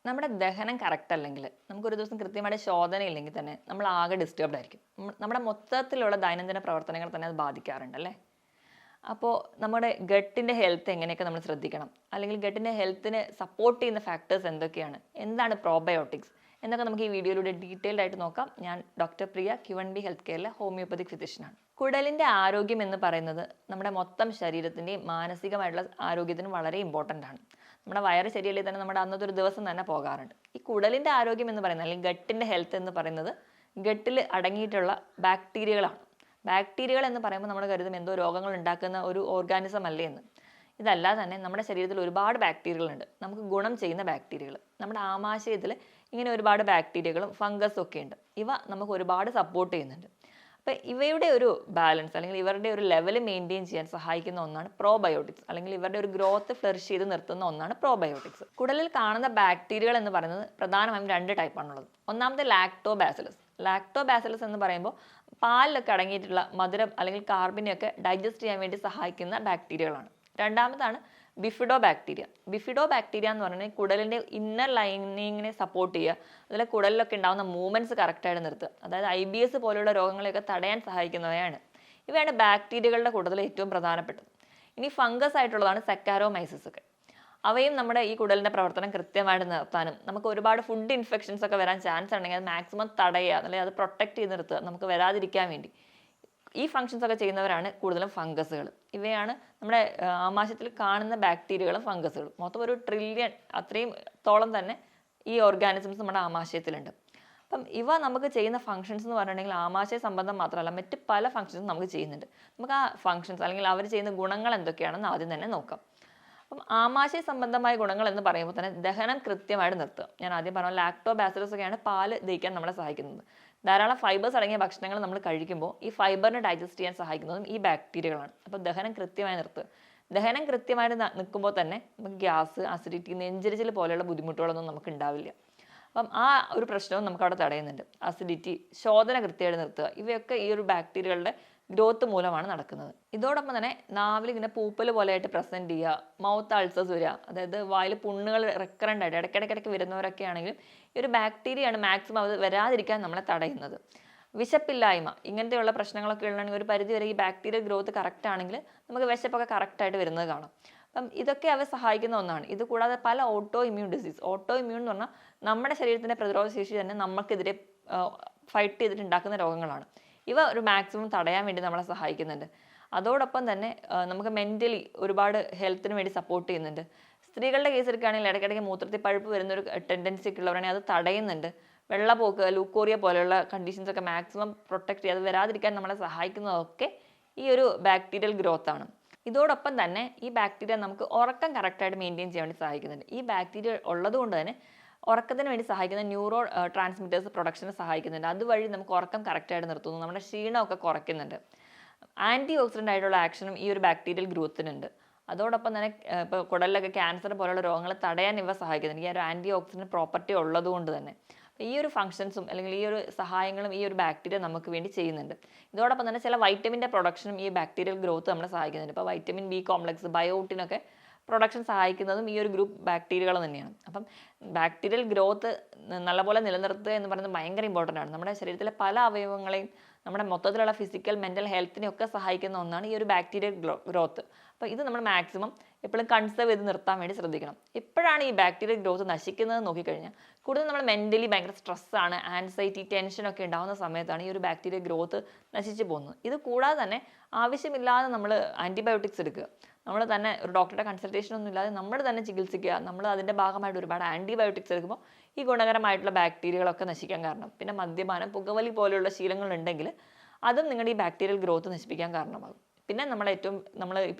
നമ്മുടെ ദഹനം കറക്റ്റ് അല്ലെങ്കിൽ നമുക്കൊരു ദിവസം കൃത്യമായിട്ട് ശോധന ഇല്ലെങ്കിൽ തന്നെ നമ്മൾ ആകെ ഡിസ്റ്റർബ്ഡ് ആയിരിക്കും. നമ്മുടെ മൊത്തത്തിലുള്ള ദൈനംദിന പ്രവർത്തനങ്ങൾ തന്നെ അത് ബാധിക്കാറുണ്ട് അല്ലേ? അപ്പോൾ നമ്മുടെ ഗട്ടിൻ്റെ ഹെൽത്ത് എങ്ങനെയൊക്കെ നമ്മൾ ശ്രദ്ധിക്കണം, അല്ലെങ്കിൽ ഗട്ടിൻ്റെ ഹെൽത്തിനെ സപ്പോർട്ട് ചെയ്യുന്ന ഫാക്ടേഴ്സ് എന്തൊക്കെയാണ്, എന്താണ് പ്രോബയോട്ടിക്സ് എന്നൊക്കെ നമുക്ക് ഈ വീഡിയോയിലൂടെ ഡീറ്റെയിൽഡ് ആയിട്ട് നോക്കാം. ഞാൻ ഡോക്ടർ പ്രിയ, QNB ഹെൽത്ത് കെയറിലെ ഹോമിയോപ്പതിക് ഫിസിഷ്യനാണ്. കുടലിൻ്റെ ആരോഗ്യം എന്ന് പറയുന്നത് നമ്മുടെ മൊത്തം ശരീരത്തിൻ്റെയും മാനസികമായിട്ടുള്ള ആരോഗ്യത്തിനും വളരെ ഇമ്പോർട്ടൻ്റ് ആണ്. നമ്മുടെ വയറ് ശരിയല്ലെങ്കിൽ തന്നെ നമ്മുടെ അന്നത്തെ ഒരു ദിവസം തന്നെ പോകാറുണ്ട്. ഈ കുടലിൻ്റെ ആരോഗ്യം എന്ന് പറയുന്നത്, അല്ലെങ്കിൽ ഗട്ടിൻ്റെ ഹെൽത്ത് എന്ന് പറയുന്നത്, ഗട്ടിൽ അടങ്ങിയിട്ടുള്ള ബാക്ടീരിയകളാണ്. ബാക്ടീരിയകൾ എന്ന് പറയുമ്പോൾ നമ്മൾ കരുതും എന്തോ രോഗങ്ങൾ ഉണ്ടാക്കുന്ന ഒരു ഓർഗാനിസം അല്ലേ എന്ന്. ഇതല്ലാതെ തന്നെ നമ്മുടെ ശരീരത്തിൽ ഒരുപാട് ബാക്ടീരിയകളുണ്ട്. നമുക്ക് ഗുണം ചെയ്യുന്ന ബാക്ടീരിയകൾ. നമ്മുടെ ആമാശയത്തിൽ ഇങ്ങനെ ഒരുപാട് ബാക്ടീരിയകളും ഫംഗസും ഒക്കെ ഉണ്ട്. ഇവ നമുക്ക് ഒരുപാട് സപ്പോർട്ട് ചെയ്യുന്നുണ്ട്. അപ്പോൾ ഇവയുടെ ഒരു ബാലൻസ്, അല്ലെങ്കിൽ ഇവരുടെ ഒരു ലെവൽ മെയിൻറ്റെയിൻ ചെയ്യാൻ സഹായിക്കുന്ന ഒന്നാണ് പ്രോബയോട്ടിക്സ്, അല്ലെങ്കിൽ ഇവരുടെ ഒരു ഗ്രോത്ത് ഫ്ലറിഷ് ചെയ്ത് നിർത്തുന്ന ഒന്നാണ് പ്രോബയോട്ടിക്സ്. കുടലിൽ കാണുന്ന ബാക്ടീരിയകൾ എന്ന് പറയുന്നത് പ്രധാനമായും 2 ടൈപ്പാണുള്ളത്. ഒന്നാമത്തെ ലാക്ടോബാസിലസ്. ലാക്ടോബാസിലസ് എന്ന് പറയുമ്പോൾ പാലിലൊക്കെ അടങ്ങിയിട്ടുള്ള മധുരം അല്ലെങ്കിൽ കാർബിനെയൊക്കെ ഡൈജസ്റ്റ് ചെയ്യാൻ വേണ്ടി സഹായിക്കുന്ന ബാക്ടീരിയകളാണ്. രണ്ടാമതാണ് ബിഫിഡോ ബാക്ടീരിയ. ബിഫിഡോ ബാക്ടീരിയ എന്ന് പറഞ്ഞാൽ കുടലിൻ്റെ ഇന്നർ ലൈനിങ്ങിനെ സപ്പോർട്ട് ചെയ്യുക, അതുപോലെ കുടലിലൊക്കെ ഉണ്ടാകുന്ന മൂവ്മെൻറ്റ്സ് കറക്റ്റായിട്ട് നിർത്തുക, അതായത് IBS പോലെയുള്ള രോഗങ്ങളെയൊക്കെ തടയാൻ സഹായിക്കുന്നവയാണ്. ഇവയാണ് ബാക്ടീരിയകളുടെ കൂട്ടത്തിൽ ഏറ്റവും പ്രധാനപ്പെട്ടത്. ഇനി ഫംഗസ് ആയിട്ടുള്ളതാണ് സെക്കാരോമൈസിസ് ഒക്കെ. അവയും നമ്മുടെ ഈ കുടലിൻ്റെ പ്രവർത്തനം കൃത്യമായിട്ട് നിർത്താനും, നമുക്ക് ഒരുപാട് ഫുഡ് ഇൻഫെക്ഷൻസ് ഒക്കെ വരാൻ ചാൻസ് ഉണ്ടെങ്കിൽ അത് മാക്സിമം തടയുക, അല്ലെങ്കിൽ അത് പ്രൊട്ടക്ട് ചെയ്ത് നിർത്തുക, നമുക്ക് വരാതിരിക്കാൻ വേണ്ടി. ഈ ഫങ്ഷൻസ് ഒക്കെ ചെയ്യുന്നവരാണ് കൂടുതലും ഫംഗസുകൾ. ഇവയാണ് നമ്മുടെ ആമാശയത്തിൽ കാണുന്ന ബാക്ടീരിയകളും ഫംഗസുകളും. മൊത്തം ഒരു ട്രില്യൺ അത്രയും തോളം തന്നെ ഈ ഓർഗാനിസംസ് നമ്മുടെ ആമാശയത്തിലുണ്ട്. അപ്പം ഇവ നമുക്ക് ചെയ്യുന്ന ഫങ്ഷൻസ് എന്ന് പറഞ്ഞിട്ടുണ്ടെങ്കിൽ ആമാശയ സംബന്ധം മാത്രമല്ല, മറ്റ് പല ഫങ്ഷൻസും നമുക്ക് ചെയ്യുന്നുണ്ട്. നമുക്ക് ആ ഫങ്ഷൻസ്, അല്ലെങ്കിൽ അവർ ചെയ്യുന്ന ഗുണങ്ങൾ എന്തൊക്കെയാണെന്ന് ആദ്യം തന്നെ നോക്കാം. അപ്പം ആമാശയ സംബന്ധമായ ഗുണങ്ങൾ എന്ന് പറയുമ്പോൾ തന്നെ ദഹനം കൃത്യമായിട്ട് നിർത്തുക. ഞാൻ ആദ്യം പറഞ്ഞ ലാക്ടോബാസിലസ് ഒക്കെയാണ് പാല് ദഹിക്കാൻ നമ്മളെ സഹായിക്കുന്നത്. ധാരാളം ഫൈബേഴ്സ് അടങ്ങിയ ഭക്ഷണങ്ങൾ നമ്മൾ കഴിക്കുമ്പോൾ ഈ ഫൈബറിനെ ഡൈജസ്റ്റ് ചെയ്യാൻ സഹായിക്കുന്നതും ഈ ബാക്ടീരിയകളാണ്. അപ്പോൾ ദഹനം കൃത്യമായി നിർത്തുക. ദഹനം കൃത്യമായിട്ട് നിൽക്കുമ്പോൾ തന്നെ നമുക്ക് ഗ്യാസ്, അസിഡിറ്റി, നെഞ്ചരിച്ചിൽ പോലെയുള്ള ബുദ്ധിമുട്ടുകളൊന്നും നമുക്ക് ഉണ്ടാവില്ല. അപ്പം ആ ഒരു പ്രശ്നവും നമുക്ക് അവിടെ തടയുന്നുണ്ട്. അസിഡിറ്റി, ശോധന കൃത്യമായിട്ട് നിർത്തുക, ഇവയൊക്കെ ഈ ഒരു ബാക്ടീരിയകളുടെ ഗ്രോത്ത് മൂലമാണ് നടക്കുന്നത്. ഇതോടൊപ്പം തന്നെ നാവിൽ ഇങ്ങനെ പൂപ്പൽ പോലെയായിട്ട് പ്രസൻറ്റ് ചെയ്യുക, മൗത്ത് അൾസേഴ്സ് വരിക, അതായത് വായിൽ പുണ്ണുകൾ റെക്കറൻ്റ് ആയിട്ട് ഇടയ്ക്കിടയ്ക്ക് വരുന്നവരൊക്കെ ആണെങ്കിലും ഈ ഒരു ബാക്ടീരിയയാണ് മാക്സിമം അത് വരാതിരിക്കാൻ നമ്മളെ തടയുന്നത്. വിശപ്പില്ലായ്മ, ഇങ്ങനത്തെയുള്ള പ്രശ്നങ്ങളൊക്കെ ഉള്ളതാണെങ്കിൽ ഒരു പരിധിവരെ ഈ ബാക്ടീരിയൽ ഗ്രോത്ത് കറക്റ്റ് ആണെങ്കിൽ നമുക്ക് വിശപ്പൊക്കെ കറക്റ്റായിട്ട് വരുന്നത് കാണാം. അപ്പം ഇതൊക്കെ അവ സഹായിക്കുന്ന ഒന്നാണ്. ഇത് കൂടാതെ പല auto immune disease, auto immune എന്ന് പറഞ്ഞാൽ നമ്മുടെ ശരീരത്തിൻ്റെ പ്രതിരോധ ശേഷി തന്നെ നമുക്കെതിരെ ഫൈറ്റ് ചെയ്തിട്ട് ഉണ്ടാക്കുന്ന രോഗങ്ങളാണ്. ഇവ ഒരു മാക്സിമം തടയാൻ വേണ്ടി നമ്മളെ സഹായിക്കുന്നുണ്ട്. അതോടൊപ്പം തന്നെ നമുക്ക് മെൻ്റലി ഒരുപാട് ഹെൽത്തിന് വേണ്ടി സപ്പോർട്ട് ചെയ്യുന്നുണ്ട്. സ്ത്രീകളുടെ കേസ് എടുക്കുകയാണെങ്കിൽ ഇടയ്ക്കിടയ്ക്ക് മൂത്രത്തിൽ പഴുപ്പ് വരുന്നൊരു ടെൻഡൻസി ഒക്കെ ഉള്ളവരാണെങ്കിൽ അത് തടയുന്നുണ്ട്. വെള്ളപ്പോക്ക്, ലൂക്കോറിയ പോലെയുള്ള കണ്ടീഷൻസ് ഒക്കെ മാക്സിമം പ്രൊട്ടക്ട് ചെയ്ത് വരാതിരിക്കാൻ നമ്മളെ സഹായിക്കുന്നതൊക്കെ ഈ ഒരു ബാക്ടീരിയൽ ഗ്രോത്ത് ആണ്. ഇതോടൊപ്പം തന്നെ ഈ ബാക്ടീരിയ നമുക്ക് ഉറക്കം കറക്റ്റായിട്ട് മെയിൻറ്റെയിൻ ചെയ്യാൻ വേണ്ടി സഹായിക്കുന്നുണ്ട്. ഈ ബാക്ടീരിയ ഉള്ളതുകൊണ്ട് തന്നെ ഉറക്കത്തിന് വേണ്ടി സഹായിക്കുന്ന ന്യൂറോ ട്രാൻസ്മിറ്റേഴ്സ് പ്രൊഡക്ഷനെ സഹായിക്കുന്നുണ്ട്. അതുവഴി നമുക്ക് ഉറക്കം കറക്റ്റായിട്ട് നിർത്തുന്നു, നമ്മുടെ ക്ഷീണമൊക്കെ കുറയ്ക്കുന്നുണ്ട്. ആൻറ്റി ഓക്സിഡൻ്റ് ആയിട്ടുള്ള ആക്ഷനും ഈ ഒരു ബാക്ടീരിയൽ ഗ്രോത്തിനുണ്ട്. അതോടൊപ്പം തന്നെ ഇപ്പോൾ കുടലിലൊക്കെ ക്യാൻസർ പോലുള്ള രോഗങ്ങൾ തടയാൻ ഇവ സഹായിക്കുന്നുണ്ട്. ഈ ഒരു ആൻറ്റി ഓക്സിഡൻറ്റ് പ്രോപ്പർട്ടി ഉള്ളതുകൊണ്ട് തന്നെ ഈ ഒരു ഫങ്ഷൻസും അല്ലെങ്കിൽ ഈ ഒരു സഹായങ്ങളും ഈ ഒരു ബാക്ടീരിയ നമുക്ക് വേണ്ടി ചെയ്യുന്നുണ്ട്. ഇതോടൊപ്പം തന്നെ ചില വൈറ്റമിൻ്റെ പ്രൊഡക്ഷനും ഈ ബാക്ടീരിയൽ ഗ്രോത്ത് നമ്മളെ സഹായിക്കുന്നുണ്ട്. ഇപ്പോൾ വൈറ്റമിൻ B കോംപ്ലക്സ്, ബയോട്ടിനൊക്കെ പ്രൊഡക്ഷൻ സഹായിക്കുന്നതും ഈ ഒരു ഗ്രൂപ്പ് ബാക്ടീരിയകൾ തന്നെയാണ്. അപ്പം ബാക്ടീരിയൽ ഗ്രോത്ത് നല്ലപോലെ നിലനിർത്തുക എന്ന് പറയുന്നത് ഭയങ്കര ഇമ്പോർട്ടൻ്റ് ആണ്. നമ്മുടെ ശരീരത്തിലെ പല അവയവങ്ങളെയും നമ്മുടെ മൊത്തത്തിലുള്ള ഫിസിക്കൽ, മെൻ്റൽ ഹെൽത്തിനെയൊക്കെ സഹായിക്കുന്ന ഒന്നാണ് ഈ ഒരു ബാക്ടീരിയൽ ഗ്രോത്ത്. അപ്പോൾ ഇത് നമ്മൾ മാക്സിമം എപ്പോഴും കൺസേർവ് ചെയ്ത് നിർത്താൻ വേണ്ടി ശ്രദ്ധിക്കണം. എപ്പോഴാണ് ഈ ബാക്ടീരിയൽ ഗ്രോത്ത് നശിക്കുന്നത് നോക്കിക്കഴിഞ്ഞാൽ കൂടുതൽ നമ്മൾ മെൻ്റലി ഭയങ്കര സ്ട്രെസ്സാണ്, ആൻസൈറ്റി, ടെൻഷനൊക്കെ ഉണ്ടാകുന്ന സമയത്താണ് ഈ ഒരു ബാക്ടീരിയൽ ഗ്രോത്ത് നശിച്ചു പോകുന്നത്. ഇത് കൂടാതെ തന്നെ ആവശ്യമില്ലാതെ നമ്മൾ ആൻറ്റിബയോട്ടിക്സ് എടുക്കുക, നമ്മൾ തന്നെ ഒരു ഡോക്ടറുടെ കൺസൾട്ടേഷൻ ഒന്നും ഇല്ലാതെ നമ്മൾ തന്നെ ചികിത്സിക്കുക, നമ്മൾ അതിൻ്റെ ഭാഗമായിട്ട് ഒരുപാട് ആൻറ്റിബയോട്ടിക്സ് എടുക്കുമ്പോൾ ഈ ഗുണകരമായിട്ടുള്ള ബാക്ടീരിയകളൊക്കെ നശിക്കാൻ കാരണം. പിന്നെ മദ്യപാനം, പുകവലി പോലെയുള്ള ശീലങ്ങളുണ്ടെങ്കിൽ അതും നിങ്ങളുടെ ഈ ബാക്ടീരിയൽ ഗ്രോത്ത് നശിപ്പിക്കാൻ കാരണമാകും. പിന്നെ നമ്മൾ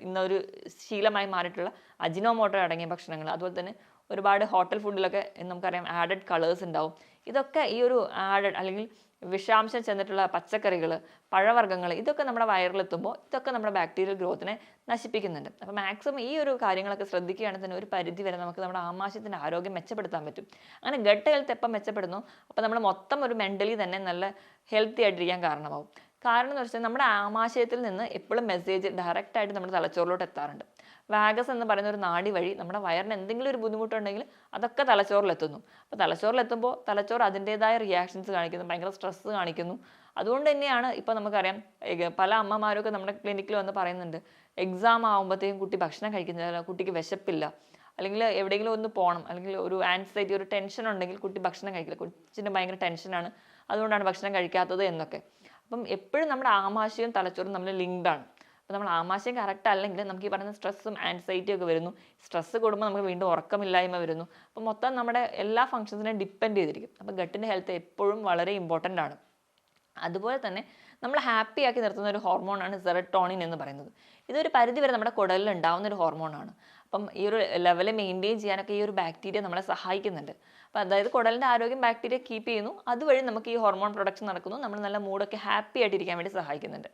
ഇന്നൊരു ശീലമായി മാറിയിട്ടുള്ള അജിനോമോട്ടോ അടങ്ങിയ ഭക്ഷണങ്ങൾ, അതുപോലെ തന്നെ ഒരുപാട് ഹോട്ടൽ ഫുഡിലൊക്കെ നമുക്കറിയാം ആഡഡ് കളേഴ്സ് ഉണ്ടാവും. ഇതൊക്കെ ഈ ഒരു ആഡഡ് അല്ലെങ്കിൽ വിഷാംശം ചെന്നിട്ടുള്ള പച്ചക്കറികൾ, പഴവർഗ്ഗങ്ങൾ, ഇതൊക്കെ നമ്മുടെ വയറിലെത്തുമ്പോൾ ഇതൊക്കെ നമ്മുടെ ബാക്ടീരിയൽ ഗ്രോത്തിനെ നശിപ്പിക്കുന്നുണ്ട്. അപ്പോൾ മാക്സിമം ഈ ഒരു കാര്യങ്ങളൊക്കെ ശ്രദ്ധിക്കുകയാണെങ്കിൽ തന്നെ ഒരു പരിധി വരെ നമുക്ക് നമ്മുടെ ആമാശയത്തിൻ്റെ ആരോഗ്യം മെച്ചപ്പെടുത്താൻ പറ്റും. അങ്ങനെ ഗട്ട് ഹെൽത്ത് എപ്പം മെച്ചപ്പെടുന്നു അപ്പോൾ നമ്മൾ മൊത്തം ഒരു മെൻ്റലി തന്നെ നല്ല ഹെൽത്തി ആയിട്ടിരിക്കാൻ കാരണമാവും. കാരണം എന്ന് വെച്ചാൽ നമ്മുടെ ആമാശയത്തിൽ നിന്ന് എപ്പോഴും മെസ്സേജ് ഡയറക്റ്റായിട്ട് നമ്മുടെ തലച്ചോറിലോട്ട് എത്താറുണ്ട്. വാഗസ് എന്ന് പറയുന്ന ഒരു നാഡി വഴി നമ്മുടെ വയറിന് എന്തെങ്കിലും ഒരു ബുദ്ധിമുട്ടുണ്ടെങ്കിൽ അതൊക്കെ തലച്ചോറിലെത്തുന്നു. അപ്പോൾ തലച്ചോറിലെത്തുമ്പോൾ തലച്ചോറ് അതിൻ്റെതായ റിയാക്ഷൻസ് കാണിക്കുന്നു, ഭയങ്കര സ്ട്രെസ് കാണിക്കുന്നു. അതുകൊണ്ട് തന്നെയാണ് ഇപ്പോൾ നമുക്കറിയാം പല അമ്മമാരൊക്കെ നമ്മുടെ ക്ലിനിക്കിൽ വന്ന് പറയുന്നുണ്ട്, എക്സാം ആകുമ്പോഴത്തേക്കും കുട്ടി ഭക്ഷണം കഴിക്കുന്നില്ല, കുട്ടിക്ക് വിശപ്പില്ല, അല്ലെങ്കിൽ എവിടെയെങ്കിലും ഒന്ന് പോകണം, അല്ലെങ്കിൽ ഒരു ആൻസൈറ്റി, ഒരു ടെൻഷൻ ഉണ്ടെങ്കിൽ കുട്ടി ഭക്ഷണം കഴിക്കില്ല, കൊച്ചിന് ഭയങ്കര ടെൻഷനാണ്, അതുകൊണ്ടാണ് ഭക്ഷണം കഴിക്കാത്തത് എന്നൊക്കെ. അപ്പം എപ്പോഴും നമ്മുടെ ആമാശയവും തലച്ചോറും തമ്മിൽ ലിങ്ക്ഡ് ആണ്. അപ്പോൾ നമ്മൾ ആമാശയം കറക്റ്റ് അല്ലെങ്കിൽ നമുക്ക് ഈ പറയുന്ന സ്ട്രെസ്സും ആൻസൈറ്റിയും ഒക്കെ വരുന്നു. സ്ട്രെസ്സ് കൂടുമ്പോൾ നമുക്ക് വീണ്ടും ഉറക്കമില്ലായ്മ വരുന്നു. അപ്പോൾ മൊത്തം നമ്മുടെ എല്ലാ ഫംഗ്ഷൻസിനെയും ഡിപ്പെൻഡ് ചെയ്തിരിക്കും. അപ്പോൾ ഗട്ടിൻ്റെ ഹെൽത്ത് എപ്പോഴും വളരെ ഇമ്പോർട്ടൻ്റ് ആണ്. അതുപോലെ തന്നെ നമ്മൾ ഹാപ്പി ആക്കി നിർത്തുന്ന ഒരു ഹോർമോണാണ് സെറട്ടോണിൻ എന്ന് പറയുന്നത്. ഇതൊരു പരിധി വരെ നമ്മുടെ കുടലിൽ ഉണ്ടാവുന്ന ഒരു ഹോർമോണാണ്. അപ്പം ഈ ഒരു ലെവൽ മെയിൻറ്റെയിൻ ചെയ്യാനൊക്കെ ഈ ഒരു ബാക്ടീരിയ നമ്മളെ സഹായിക്കുന്നുണ്ട്. അപ്പോൾ അതായത് കുടലിൻ്റെ ആരോഗ്യം ബാക്ടീരിയ കീപ്പ് ചെയ്യുന്നു, അതുവഴി നമുക്ക് ഈ ഹോർമോൺ പ്രൊഡക്ഷൻ നടക്കുന്നു, നമ്മൾ നല്ല മൂഡൊക്കെ ഹാപ്പി ആയിട്ടിരിക്കാൻ വേണ്ടി സഹായിക്കുന്നുണ്ട്.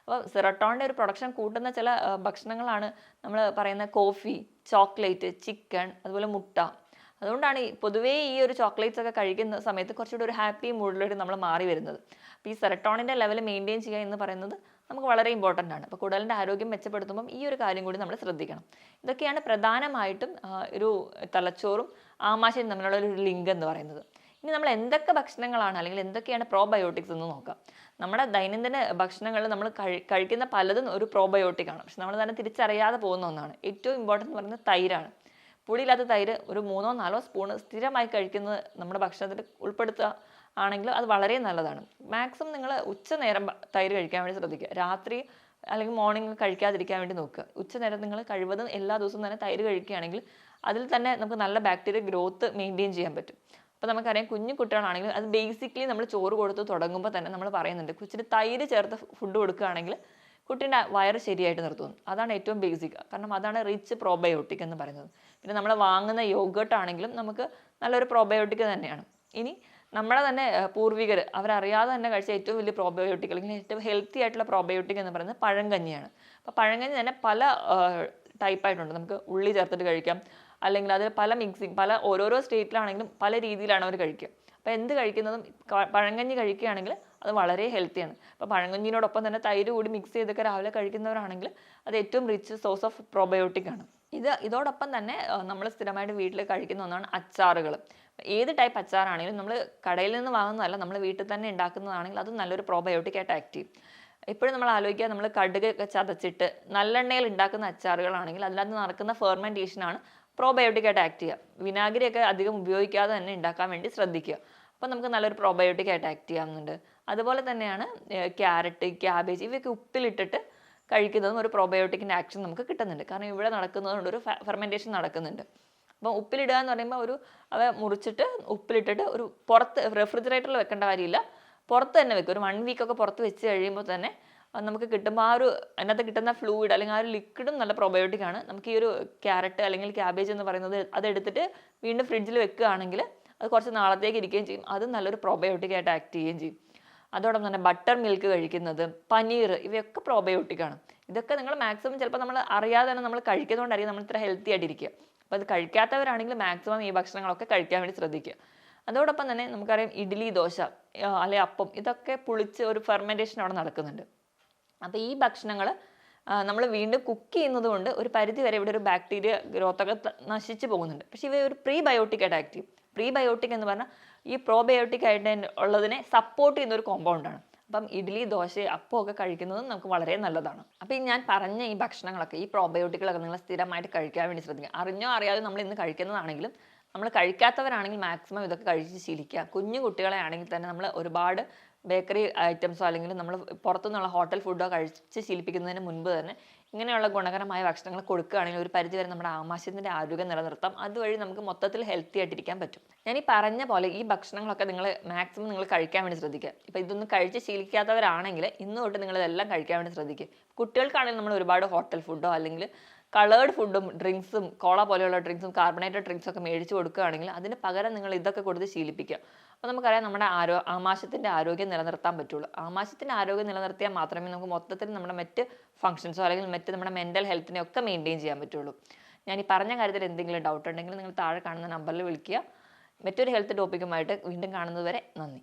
അപ്പോൾ സെറട്ടോണിൻ്റെ ഒരു പ്രൊഡക്ഷൻ കൂട്ടുന്ന ചില ഭക്ഷണങ്ങളാണ് നമ്മൾ പറയുന്ന കോഫി, ചോക്ലേറ്റ്, ചിക്കൻ, അതുപോലെ മുട്ട. അതുകൊണ്ടാണ് പൊതുവേ ഈ ഒരു ചോക്ലേറ്റ്സ് ഒക്കെ കഴിക്കുന്ന സമയത്ത് കുറച്ചുകൂടി ഒരു ഹാപ്പി മൂഡിലോട്ട് നമ്മൾ മാറി വരുന്നത്. അപ്പോൾ ഈ സെറട്ടോണിൻ്റെ ലെവൽ മെയിൻറ്റെയിൻ ചെയ്യുക എന്ന് പറയുന്നത് നമുക്ക് വളരെ ഇമ്പോർട്ടൻ്റ് ആണ്. അപ്പോൾ കുടലിൻ്റെ ആരോഗ്യം മെച്ചപ്പെടുത്തുമ്പം ഈ ഒരു കാര്യം കൂടി നമ്മൾ ശ്രദ്ധിക്കണം. ഇതൊക്കെയാണ് പ്രധാനമായിട്ടും ഒരു തലച്ചോറും ആമാശയം തമ്മിലുള്ള ഒരു ലിങ്ക് എന്ന് പറയുന്നത്. ഇനി നമ്മൾ എന്തൊക്കെ ഭക്ഷണങ്ങളാണ് അല്ലെങ്കിൽ എന്തൊക്കെയാണ് പ്രോബയോട്ടിക്സ് എന്ന് നോക്കാം. നമ്മുടെ ദൈനംദിന ഭക്ഷണങ്ങളിൽ നമ്മൾ കഴിക്കുന്ന പലതും ഒരു പ്രോബയോട്ടിക്കാണ്, പക്ഷെ നമ്മൾ തന്നെ തിരിച്ചറിയാതെ പോകുന്ന ഒന്നാണ്. ഏറ്റവും ഇമ്പോർട്ടൻ്റ് എന്ന് പറയുന്നത് തൈരാണ്. പുളിയില്ലാത്ത തൈര് ഒരു 3-4 സ്പൂൺ സ്ഥിരമായി കഴിക്കുന്നത് നമ്മുടെ ഭക്ഷണത്തിൽ ഉൾപ്പെടുത്തുക ആണെങ്കിൽ അത് വളരെ നല്ലതാണ്. മാക്സിമം നിങ്ങൾ ഉച്ചനേരം തൈര് കഴിക്കാൻ വേണ്ടി ശ്രദ്ധിക്കുക. രാത്രി അല്ലെങ്കിൽ മോർണിംഗ് കഴിക്കാതിരിക്കാൻ വേണ്ടി നോക്കുക. ഉച്ചനേരം നിങ്ങൾ കഴിവതും എല്ലാ ദിവസവും തന്നെ തൈര് കഴിക്കുകയാണെങ്കിൽ അതിൽ തന്നെ നമുക്ക് നല്ല ബാക്ടീരിയ ഗ്രോത്ത് മെയിൻറ്റെയിൻ ചെയ്യാൻ പറ്റും. അപ്പോൾ നമുക്കറിയാം കുഞ്ഞു കുട്ടികളാണെങ്കിൽ അത് ബേസിക്കലി നമ്മൾ ചോറ് കൊടുത്ത് തുടങ്ങുമ്പോൾ തന്നെ നമ്മൾ പറയുന്നുണ്ട് കൊച്ചിന് തൈര് ചേർത്ത് ഫുഡ് കൊടുക്കുകയാണെങ്കിൽ കുട്ടീൻ്റെ വയറ് ശരിയായിട്ട് നിർത്തുന്നു. അതാണ് ഏറ്റവും ബേസിക്, കാരണം അതാണ് റിച്ച് പ്രോബയോട്ടിക് എന്ന് പറയുന്നത്. പിന്നെ നമ്മൾ വാങ്ങുന്ന യോഗട്ട് ആണെങ്കിലും നമുക്ക് നല്ലൊരു പ്രോബയോട്ടിക് തന്നെയാണ്. ഇനി നമ്മുടെ തന്നെ പൂർവികർ അവരറിയാതെ തന്നെ കഴിച്ച ഏറ്റവും വലിയ പ്രോബയോട്ടിക് അല്ലെങ്കിൽ ഏറ്റവും ഹെൽത്തി ആയിട്ടുള്ള പ്രോബയോട്ടിക് എന്ന് പറയുന്നത് പഴങ്കഞ്ഞിയാണ്. അപ്പോൾ പഴങ്കഞ്ഞി തന്നെ പല ടൈപ്പായിട്ടുണ്ട്. നമുക്ക് ഉള്ളി ചേർത്തിട്ട് കഴിക്കാം, അല്ലെങ്കിൽ അതിൽ പല മിക്സിങ്, പല ഓരോരോ സ്റ്റേറ്റിലാണെങ്കിലും പല രീതിയിലാണ് അവർ കഴിക്കുക. അപ്പോൾ എന്ത് കഴിക്കുന്നതും പഴങ്കഞ്ഞി കഴിക്കുകയാണെങ്കിൽ അത് വളരെ ഹെൽത്തിയാണ്. അപ്പോൾ പഴങ്കഞ്ഞിനോടൊപ്പം തന്നെ തൈര് കൂടി മിക്സ് ചെയ്തൊക്കെ രാവിലെ കഴിക്കുന്നവരാണെങ്കിൽ അത് ഏറ്റവും റിച്ച് സോഴ്സ് ഓഫ് പ്രോബയോട്ടിക് ആണ്. ഇതോടൊപ്പം തന്നെ നമ്മൾ സ്ഥിരമായിട്ട് വീട്ടിൽ കഴിക്കുന്ന ഒന്നാണ് അച്ചാറുകൾ. ഏത് ടൈപ്പ് അച്ചാറാണെങ്കിലും നമ്മൾ കടയിൽ നിന്ന് വാങ്ങുന്നതല്ല, നമ്മൾ വീട്ടിൽ തന്നെ ഉണ്ടാക്കുന്നതാണെങ്കിൽ അത് നല്ലൊരു പ്രോബയോട്ടിക് ആയിട്ട് ആക്ട് ചെയ്യും. എപ്പോഴും നമ്മൾ ആലോചിക്കുക, നമ്മൾ കടുക് ചതച്ചിട്ട് നല്ലെണ്ണയിൽ ഉണ്ടാക്കുന്ന അച്ചാറുകളാണെങ്കിൽ അതിനകത്ത് നടക്കുന്ന ഫെർമെൻറ്റേഷനാണ് പ്രോബയോട്ടിക് ആയിട്ട് ആക്ട് ചെയ്യുക. വിനാഗിരിയൊക്കെ അധികം ഉപയോഗിക്കാതെ തന്നെ ഉണ്ടാക്കാൻ വേണ്ടി ശ്രദ്ധിക്കുക. അപ്പോൾ നമുക്ക് നല്ലൊരു പ്രോബയോട്ടിക് ആയിട്ട് ആക്ട് ചെയ്യാവുന്നുണ്ട്. അതുപോലെ തന്നെയാണ് ക്യാരറ്റ്, ക്യാബേജ് ഇവയൊക്കെ ഉപ്പിലിട്ടിട്ട് കഴിക്കുന്നതും ഒരു പ്രോബയോട്ടിക്കിൻ്റെ ആക്ഷൻ നമുക്ക് കിട്ടുന്നുണ്ട്. കാരണം ഇവിടെ നടക്കുന്നതുകൊണ്ട് ഒരു ഫെർമെൻറ്റേഷൻ നടക്കുന്നുണ്ട്. അപ്പം ഉപ്പിലിടുക എന്ന് പറയുമ്പോൾ അവ മുറിച്ചിട്ട് ഉപ്പിലിട്ടിട്ട് ഒരു പുറത്ത് റെഫ്രിജറേറ്ററിൽ വെക്കേണ്ട കാര്യമില്ല, പുറത്ത് തന്നെ വെക്കും. ഒരു 1 വീക്കൊക്കെ പുറത്ത് വെച്ച് കഴിയുമ്പോൾ തന്നെ നമുക്ക് കിട്ടുമ്പോൾ അതിനകത്ത് കിട്ടുന്ന ഫ്ലൂയിഡ് അല്ലെങ്കിൽ ആ ഒരു ലിക്വിഡും നല്ല പ്രോബയോട്ടിക് ആണ്. നമുക്ക് ഈ ഒരു ക്യാരറ്റ് അല്ലെങ്കിൽ ക്യാബേജ് എന്ന് പറയുന്നത് അതെടുത്തിട്ട് വീണ്ടും ഫ്രിഡ്ജിൽ വെക്കുകയാണെങ്കിൽ അത് കുറച്ച് നാളത്തേക്ക് ഇരിക്കുകയും ചെയ്യും, അതും നല്ലൊരു പ്രോബയോട്ടിക് ആയിട്ട് ആക്ട് ചെയ്യുകയും ചെയ്യും. അതോടൊപ്പം തന്നെ ബട്ടർ മിൽക്ക് കഴിക്കുന്നത്, പനീർ, ഇവയൊക്കെ പ്രോബയോട്ടിക് ആണ്. ഇതൊക്കെ നിങ്ങൾ മാക്സിമം ചിലപ്പോൾ നമ്മൾ അറിയാതെ തന്നെ നമ്മൾ കഴിക്കുന്നതുകൊണ്ടായിരിക്കും നമ്മൾ ഇത്ര ഹെൽത്തി ആയിട്ടിരിക്കുക. അപ്പോൾ അത് കഴിക്കാത്തവരാണെങ്കിൽ മാക്സിമം ഈ ഭക്ഷണങ്ങളൊക്കെ കഴിക്കാൻ വേണ്ടി ശ്രദ്ധിക്കുക. അതോടൊപ്പം തന്നെ നമുക്കറിയാം ഇഡ്ഡലി, ദോശ അല്ലെങ്കിൽ അപ്പം ഇതൊക്കെ പുളിച്ച് ഒരു ഫെർമെൻറ്റേഷൻ അവിടെ നടക്കുന്നുണ്ട്. അപ്പോൾ ഈ ഭക്ഷണങ്ങൾ നമ്മൾ വീണ്ടും കുക്ക് ചെയ്യുന്നത് കൊണ്ട് ഒരു പരിധി വരെ ഇവിടെ ഒരു ബാക്ടീരിയ ഗ്രോത്തൊക്കെ നശിച്ചു പോകുന്നുണ്ട്. പക്ഷേ ഇവ ഒരു പ്രീബയോട്ടിക് ആയിട്ട് ആക്ട് ചെയ്യും. പ്രീബയോട്ടിക് എന്ന് പറഞ്ഞാൽ ഈ പ്രോബയോട്ടിക് ആയിട്ട് ഉള്ളതിനെ സപ്പോർട്ട് ചെയ്യുന്ന ഒരു കോമ്പൗണ്ടാണ്. അപ്പം ഇഡ്ഡലി, ദോശ, അപ്പമൊക്കെ കഴിക്കുന്നതും നമുക്ക് വളരെ നല്ലതാണ്. അപ്പോൾ ഈ ഞാൻ പറഞ്ഞ ഈ ഭക്ഷണങ്ങളൊക്കെ, ഈ പ്രോബയോട്ടിക്കുകളൊക്കെ നിങ്ങൾ സ്ഥിരമായിട്ട് കഴിക്കാൻ വേണ്ടി ശ്രദ്ധിക്കുക. അറിഞ്ഞോ അറിയാതെ നമ്മൾ ഇന്ന് കഴിക്കുന്നതാണെങ്കിലും നമ്മൾ കഴിക്കാത്തവരാണെങ്കിൽ മാക്സിമം ഇതൊക്കെ കഴിച്ച് ശീലിക്കുക. കുഞ്ഞു കുട്ടികളെ ആണെങ്കിൽ തന്നെ നമ്മൾ ഒരുപാട് ബേക്കറി ഐറ്റംസോ അല്ലെങ്കിൽ നമ്മൾ പുറത്തുനിന്നുള്ള ഹോട്ടൽ ഫുഡോ കഴിച്ച് ശീലിപ്പിക്കുന്നതിന് മുൻപ് തന്നെ ഇങ്ങനെയുള്ള ഗുണകരമായ ഭക്ഷണങ്ങൾ കൊടുക്കുകയാണെങ്കിൽ ഒരു പരിധിവരെ നമ്മുടെ ആമാശയത്തിൻ്റെ ആരോഗ്യം നിലനിർത്താം. അതുവഴി നമുക്ക് മൊത്തത്തിൽ ഹെൽത്തി ആയിട്ടിരിക്കാൻ പറ്റും. ഞാൻ ഈ പറഞ്ഞ പോലെ ഈ ഭക്ഷണങ്ങളൊക്കെ നിങ്ങൾ മാക്സിമം നിങ്ങൾ കഴിക്കാൻ വേണ്ടി ശ്രദ്ധിക്കുക. ഇപ്പോൾ ഇതൊന്നും കഴിച്ച് ശീലിക്കാത്തവരാണെങ്കിൽ ഇന്ന് തൊട്ട് നിങ്ങളിതെല്ലാം കഴിക്കാൻ വേണ്ടി ശ്രദ്ധിക്കുക. കുട്ടികൾക്കാണെങ്കിൽ നമ്മൾ ഒരുപാട് ഹോട്ടൽ ഫുഡോ അല്ലെങ്കിൽ കളേർഡ് ഫുഡും ഡ്രിങ്ക്സും കോള പോലെയുള്ള ഡ്രിങ്ക്സും കാർബണേറ്റഡ് ഡ്രിങ്ക്സും ഒക്കെ മേടിച്ച് കൊടുക്കുകയാണെങ്കിൽ അതിന് പകരം നിങ്ങൾ ഇതൊക്കെ കൊടുത്ത് ശീലിപ്പിക്കുക. അപ്പോൾ നമുക്കറിയാം നമ്മുടെ ആമാശയത്തിൻ്റെ ആരോഗ്യം നിലനിർത്താൻ പറ്റുള്ളൂ. ആമാശയത്തിൻ്റെ ആരോഗ്യം നിലനിർത്തിയാൽ മാത്രമേ നമുക്ക് മൊത്തത്തിൽ നമ്മുടെ മറ്റ് ഫംഗ്ഷൻസോ അല്ലെങ്കിൽ മറ്റ് നമ്മുടെ മെൻ്റൽ ഹെൽത്തിനെ ഒക്കെ മെയിൻറ്റെയിൻ ചെയ്യാൻ പറ്റുള്ളൂ. ഞാൻ ഈ പറഞ്ഞ കാര്യത്തിൽ എന്തെങ്കിലും ഡൗട്ട് ഉണ്ടെങ്കിൽ നിങ്ങൾ താഴെ കാണുന്ന നമ്പറിൽ വിളിക്കുക. മറ്റൊരു ഹെൽത്ത് ടോപ്പിക്കുമായിട്ട് വീണ്ടും കാണുന്നത് വരെ നന്ദി.